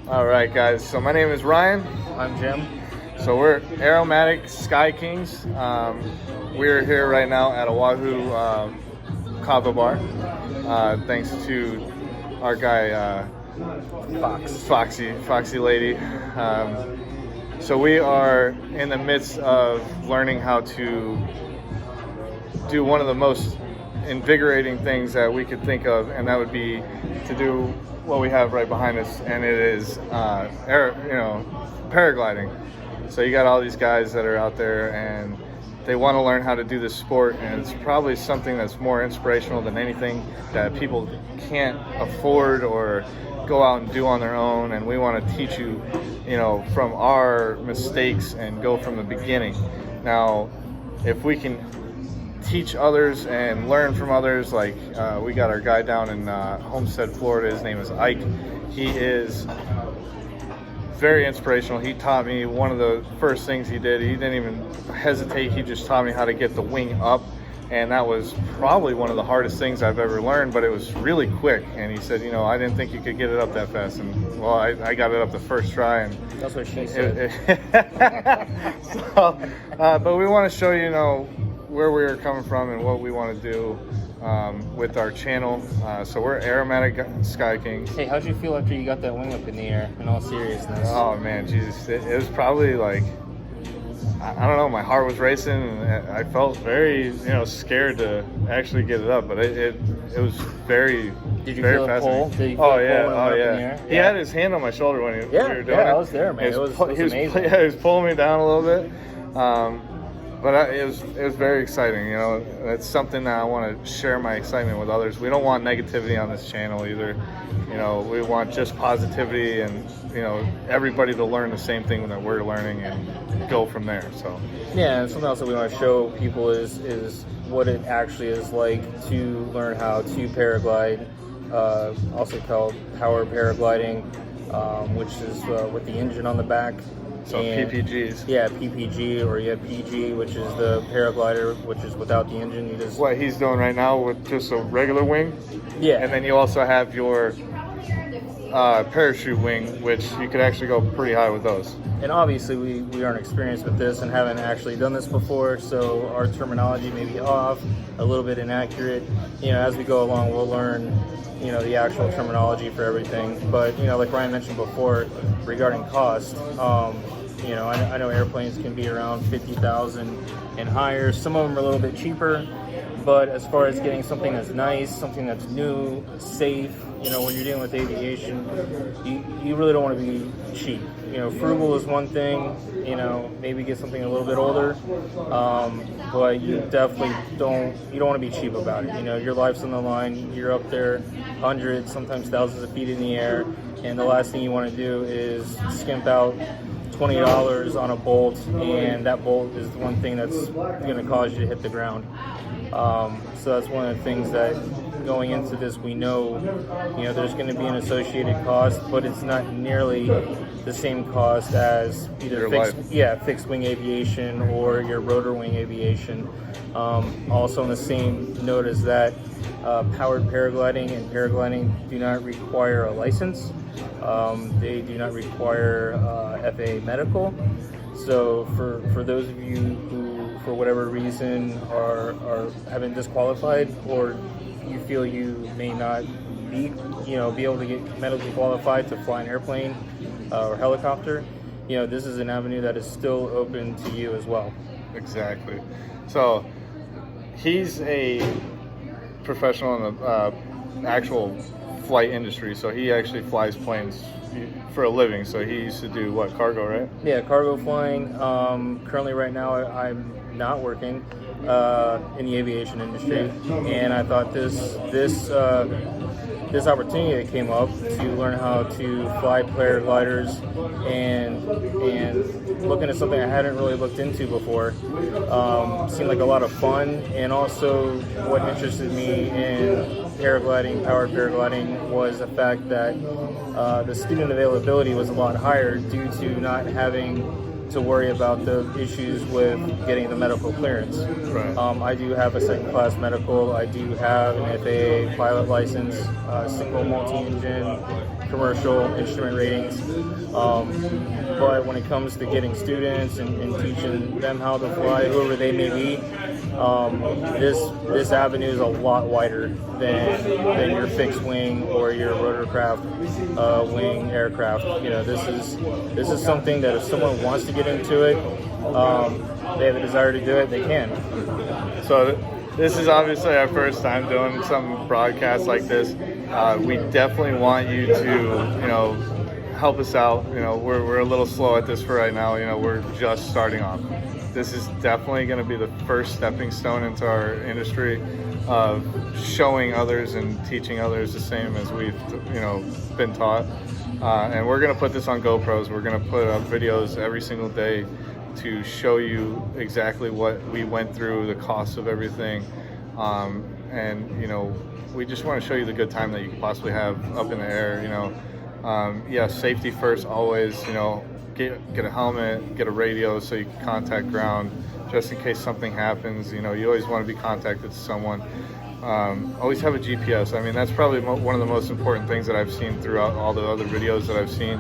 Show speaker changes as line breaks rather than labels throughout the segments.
All right, guys. So my name is Ryan.
I'm Jim.
So we're Aromatic Sky Kings. We're here right now at Oahu Kava Bar. Thanks to our guy Foxy Lady. So we are in the midst of learning how to do one of the most invigorating things that we could think of, and that would be to do what we have right behind us, and it is paragliding. So you got all these guys that are out there and they want to learn how to do this sport, and it's probably something that's more inspirational than anything that people can't afford or go out and do on their own. And we want to teach you, from our mistakes and go from the beginning. Now, if we can teach others and learn from others, like we got our guy down in Homestead, Florida. His name is Ike. He is very inspirational. He taught me one of the first things he did. He didn't even hesitate. He just taught me how to get the wing up, and that was probably one of the hardest things I've ever learned, but it was really quick. And he said, I didn't think you could get it up that fast. And well, I got it up the first try. And
that's what she said.
But we want to show you, where we are coming from and what we want to do with our channel. So we're Aromatic Sky Kings.
Hey, how'd you feel after you got that wing up in the air, in all seriousness?
Oh man, Jesus, it was probably like, I don't know, my heart was racing and I felt very, scared to actually get it up, but it was very,
Did you
very
feel
fascinating.
Did you feel
oh
it
yeah,
pull
oh
up in
yeah.
the air?
He had his hand on my shoulder when we were doing it.
I was there, man. It was amazing.
He was pulling me down a little bit. But it was very exciting. It's something that I want to share my excitement with others. We don't want negativity on this channel either. We want just positivity and everybody to learn the same thing that we're learning and go from there. So
yeah, and something else that we want to show people is what it actually is like to learn how to paraglide, also called power paragliding, which is with the engine on the back.
So PPGs.
Yeah, PPG, or you have PG, which is the paraglider, which is without the engine. You just
what he's doing right now with just a regular wing.
Yeah.
And then you also have your parachute wing, which you could actually go pretty high with those.
And obviously we aren't experienced with this and haven't actually done this before, so our terminology may be off, a little bit inaccurate. As we go along, we'll learn the actual terminology for everything. But like Ryan mentioned before, regarding cost, I know airplanes can be around $50,000 and higher. Some of them are a little bit cheaper, but as far as getting something that's nice, something that's new, safe, when you're dealing with aviation, you really don't want to be cheap. Frugal is one thing, maybe get something a little bit older, but you definitely don't want to be cheap about it. Your life's on the line, you're up there hundreds, sometimes thousands of feet in the air, and the last thing you want to do is skimp out $20 on a bolt, and that bolt is the one thing that's going to cause you to hit the ground. So that's one of the things that going into this, we know, there's going to be an associated cost, but it's not nearly the same cost as either fixed wing aviation or your rotor wing aviation. Also on the same note as that, powered paragliding and paragliding do not require a license. They do not require FAA medical. So for those of you who, for whatever reason, are have been disqualified, or you feel you may not be able to get medically qualified to fly an airplane or helicopter, this is an avenue that is still open to you as well.
Exactly. So he's a professional in the actual flight industry, so he actually flies planes for a living. So he used to do cargo, right?
Yeah, cargo flying. Currently right now I'm not working in the aviation industry, and I thought this opportunity that came up to learn how to fly paragliders and looking at something I hadn't really looked into before seemed like a lot of fun. And also what interested me in paragliding, powered paragliding, was the fact that the student availability was a lot higher due to not having to worry about the issues with getting the medical clearance.
Right.
I do have a second-class medical. I do have an FAA pilot license, single multi-engine, commercial instrument ratings. But when it comes to getting students and teaching them how to fly, whoever they may be, this avenue is a lot wider than your fixed wing or your rotorcraft wing aircraft. You know, this is something that if someone wants to get into it, they have a desire to do it, they can.
So this is obviously our first time doing some broadcast like this. We definitely want you to, help us out. We're a little slow at this for right now. We're just starting off. This is definitely going to be the first stepping stone into our industry of showing others and teaching others the same as we've, been taught. And we're going to put this on GoPros. We're going to put up videos every single day to show you exactly what we went through, the cost of everything. And, we just want to show you the good time that you could possibly have up in the air. Safety first always. Get a helmet, get a radio so you can contact ground just in case something happens. You always want to be contacted to someone. Always have a GPS. I mean, that's probably one of the most important things that I've seen throughout all the other videos that I've seen.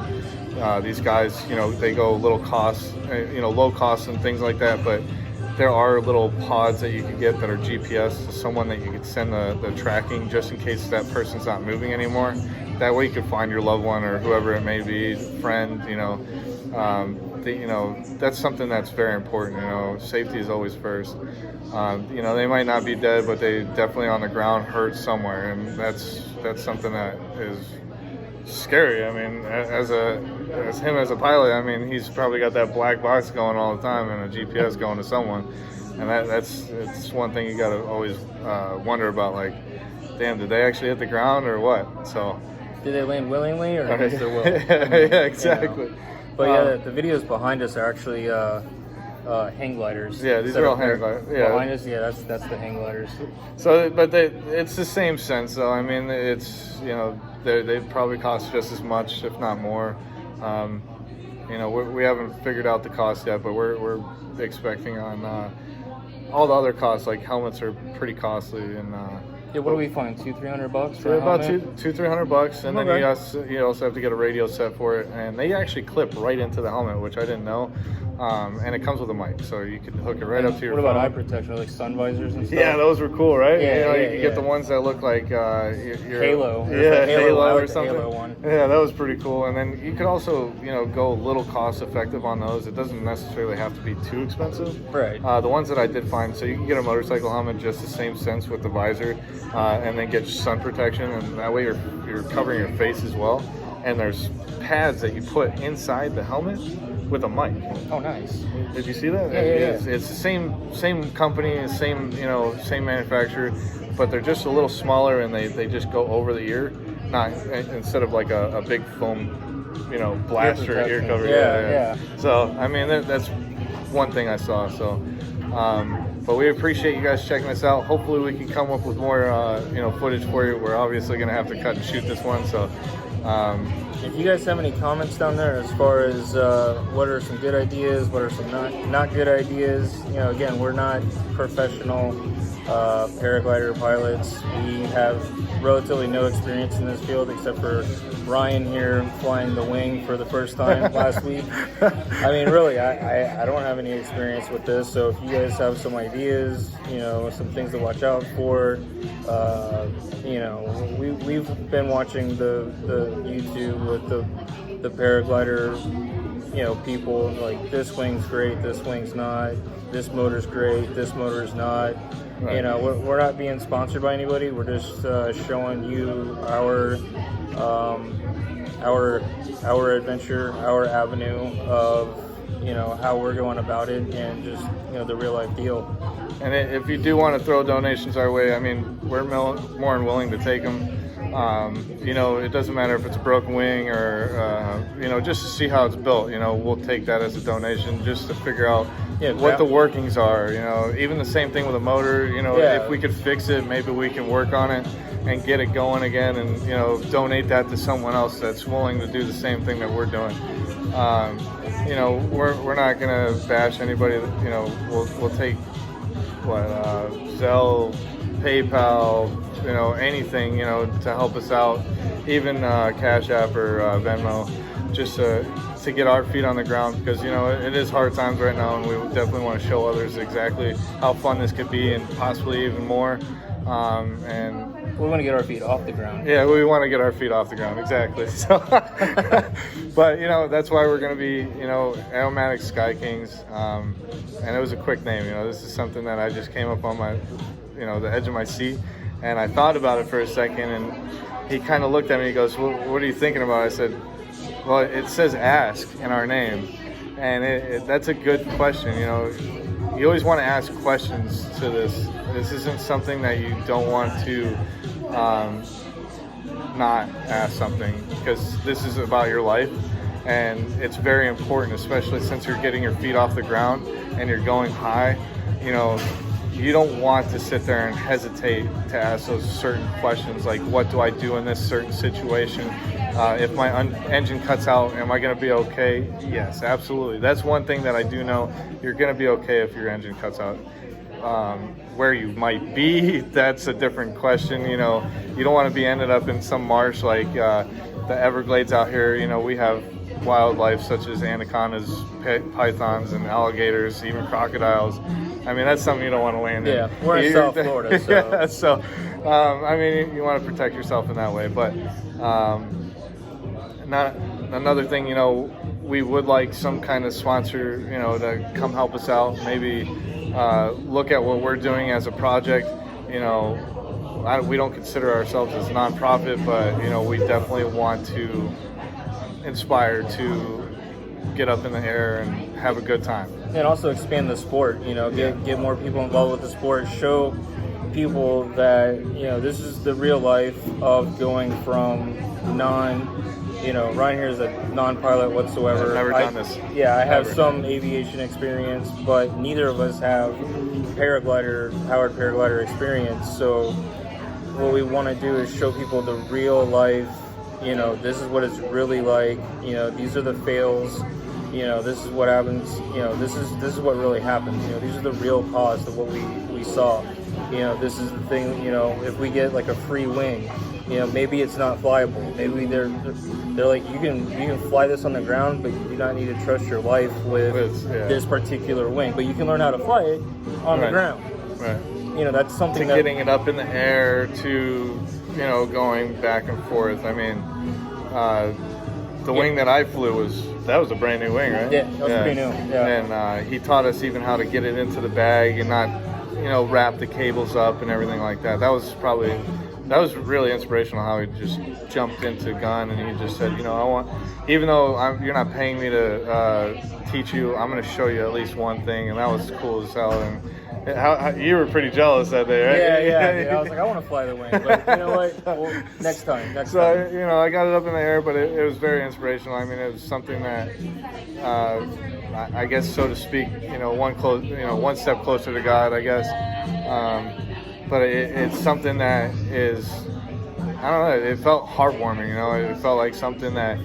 These guys, they go low cost and things like that, but there are little pods that you can get that are GPS to someone that you could send the tracking just in case that person's not moving anymore. That way you can find your loved one or whoever it may be, friend, that's something that's very important. Safety is always first. They might not be dead, but they definitely on the ground hurt somewhere, and that's something that is scary. I mean, as him as a pilot, I mean, he's probably got that black box going all the time and a GPS going to someone, and it's one thing you got to always wonder about. Like, damn, did they actually hit the ground or what? So,
did they land willingly or against their will?
Yeah, exactly.
But the videos behind us are actually hang gliders.
Yeah, these are all hang gliders. Yeah.
Behind us, that's the hang gliders.
So, but it's the same sense, though. I mean, it's they probably cost just as much, if not more. We haven't figured out the cost yet, but we're expecting on all the other costs. Like helmets are pretty costly, and
what do we find? $200-300
for about $200-300, and then you also have to get a radio set for it, and they actually clip right into the helmet, which I didn't know. And it comes with a mic, so you can hook it right up to your phone.
What about eye protection, like sun visors and stuff?
Yeah, those were cool, right?
Yeah,
you can get the ones that look like your
Halo.
Yeah, Halo or something.
Halo one.
Yeah, that was pretty cool. And then you could also, go a little cost effective on those. It doesn't necessarily have to be too expensive.
Right.
The ones that I did find, so you can get a motorcycle helmet just the same sense with the visor, and then get sun protection, and that way you're covering your face as well. And there's pads that you put inside the helmet with a mic.
Oh, nice.
Did you see that?
Yeah.
It's the same company, same manufacturer, but they're just a little smaller, and they just go over the ear, not instead of like a big foam, blaster ear cover.
Yeah.
So I mean, that's one thing I saw. So, but we appreciate you guys checking us out. Hopefully, we can come up with more footage for you. We're obviously going to have to cut and shoot this one. So.
If you guys have any comments down there as far as what are some good ideas, what are some not good ideas, again, we're not professional paraglider pilots. We have relatively no experience in this field except for Ryan here flying the wing for the first time last week. I mean, really, I don't have any experience with this, so if you guys have some ideas, some things to watch out for, we've been watching the YouTube with the paraglider, people like, this wing's great, this wing's not, this motor's great, this motor's not.
Right.
We're not being sponsored by anybody. We're just showing you our adventure, our avenue of how we're going about it, and just the real life deal.
And if you do want to throw donations our way, I mean, we're more than willing to take them. It doesn't matter if it's a broken wing or just to see how it's built. We'll take that as a donation just to figure out what the workings are. Even the same thing with a motor. If we could fix it, maybe we can work on it. and get it going again, and donate that to someone else that's willing to do the same thing that we're doing. We're not gonna bash anybody. We'll take Zelle, PayPal, anything, to help us out, even Cash App or Venmo, just to get our feet on the ground, because it is hard times right now, and we definitely want to show others exactly how fun this could be, and possibly even more. And
we want to get our feet off the ground.
Yeah, we want to get our feet off the ground, exactly. So, but that's why we're going to be, Aromatic Sky Kings, and it was a quick name. This is something that I just came up on my, the edge of my seat, and I thought about it for a second, and he kind of looked at me. He goes, well, "What are you thinking about?" I said, "Well, it says ask in our name, and that's a good question. You always want to ask questions to this. This isn't something that you don't want to not ask something, because this is about your life, and it's very important, especially since you're getting your feet off the ground and you're going high. You don't want to sit there and hesitate to ask those certain questions, like, what do I do in this certain situation? If my engine cuts out, am I going to be okay? Yes, absolutely. That's one thing that I do know. You're going to be okay if your engine cuts out. Where you might be, that's a different question. You don't want to be ended up in some marsh like the Everglades out here. We have wildlife such as anacondas, pythons, and alligators, even crocodiles. I mean, that's something you don't want to land in.
Yeah, we're in South Florida, so.
Yeah, so you want to protect yourself in that way. But not another thing, we would like some kind of sponsor, to come help us out. Maybe look at what we're doing as a project. We don't consider ourselves as nonprofit, but we definitely want to inspire to get up in the air and have a good time.
And also expand the sport, get more people involved with the sport, show people that, this is the real life of going from Ryan here is a non-pilot whatsoever.
I've never done this.
Yeah, I have
Never.
some aviation experience, but neither of us have powered paraglider experience. So what we want to do is show people the real life, this is what it's really like, these are the fails, this is what happens, this is what really happens, these are the real costs of what we saw. This is the thing, if we get like a free wing, maybe it's not flyable. Maybe they're like, you can fly this on the ground, but you do not need to trust your life with this particular wing. But you can learn how to fly it on the ground.
Right.
That's something
getting it up in the air to, going back and forth. I mean, the wing that I flew was a brand new wing, right?
Yeah, that was pretty new. Yeah.
And he taught us even how to get it into the bag and not, wrap the cables up and everything like that. That was really inspirational, how he just jumped into gun and he just said, I want, even though you're not paying me to teach you, I'm going to show you at least one thing. And that was cool as hell. And how you were pretty jealous that day, right?
Yeah. I was like, I want to fly the wing, but you know what? Well, next time.
So, I got it up in the air, but it was very inspirational. I mean, it was something that, I guess, so to speak, one step closer to God, I guess. But it's something that is, I don't know, it felt heartwarming, it felt like something that,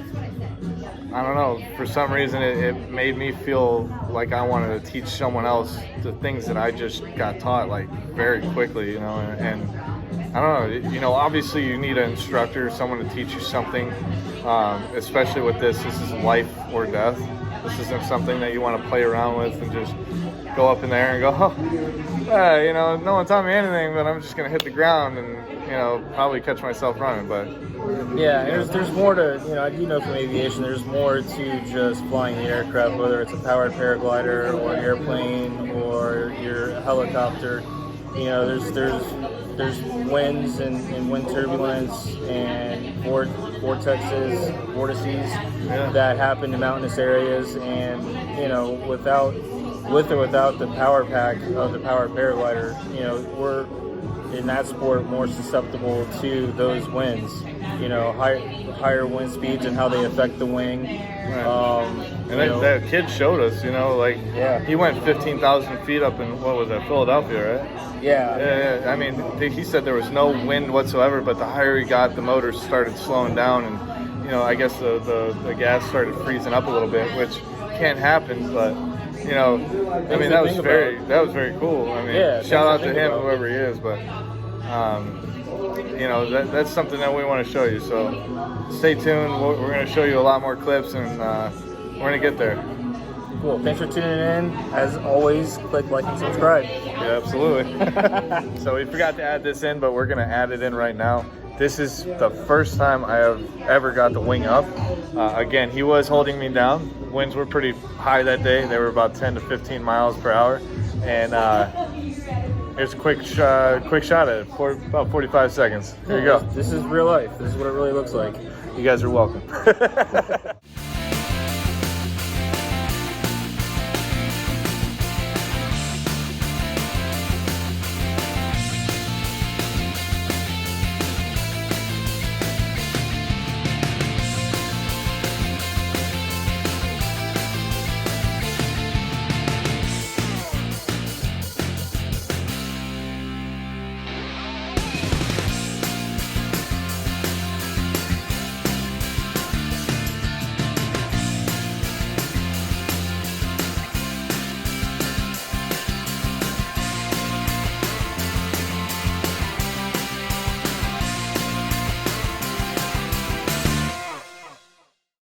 I don't know, for some reason it made me feel like I wanted to teach someone else the things that I just got taught, like, very quickly, and I don't know, obviously you need an instructor, someone to teach you something, especially with this is life or death. This isn't something that you want to play around with and just go up in there and go, no one taught me anything, but I'm just going to hit the ground and, probably catch myself running. But
yeah, there's more to, I do know from aviation, there's more to just flying the aircraft, whether it's a powered paraglider or an airplane or your helicopter. There's winds and wind turbulence and vortices that happen in mountainous areas, and with or without the power pack of the powered paraglider, we're in that sport more susceptible to those winds. you know, higher wind speeds and how they affect the wing.
And that kid showed us, you know, like he went 15,000 feet up in, what was that, Philadelphia, right?
Yeah.
I mean, he said there was no wind whatsoever, but the higher he got, the motors started slowing down, and you know, I guess the gas started freezing up a little bit, which can't happen, but you know, I mean, that was very cool. I mean, shout out to him, whoever he is, but you know, that's something that we want to show you. So stay tuned. We're going to show you a lot more clips, and we're going to get there.
Cool. Thanks for tuning in. As always, click like and subscribe.
Yeah, absolutely. So we forgot to add this in, but we're going to add it in right now. This is the first time I have ever got the wing up. Again, he was holding me down. Winds were pretty high that day. They were about 10 to 15 miles per hour. And here's a quick shot at it for about 45 seconds. Here you go.
This is real life. This is what it really looks like.
You guys are welcome.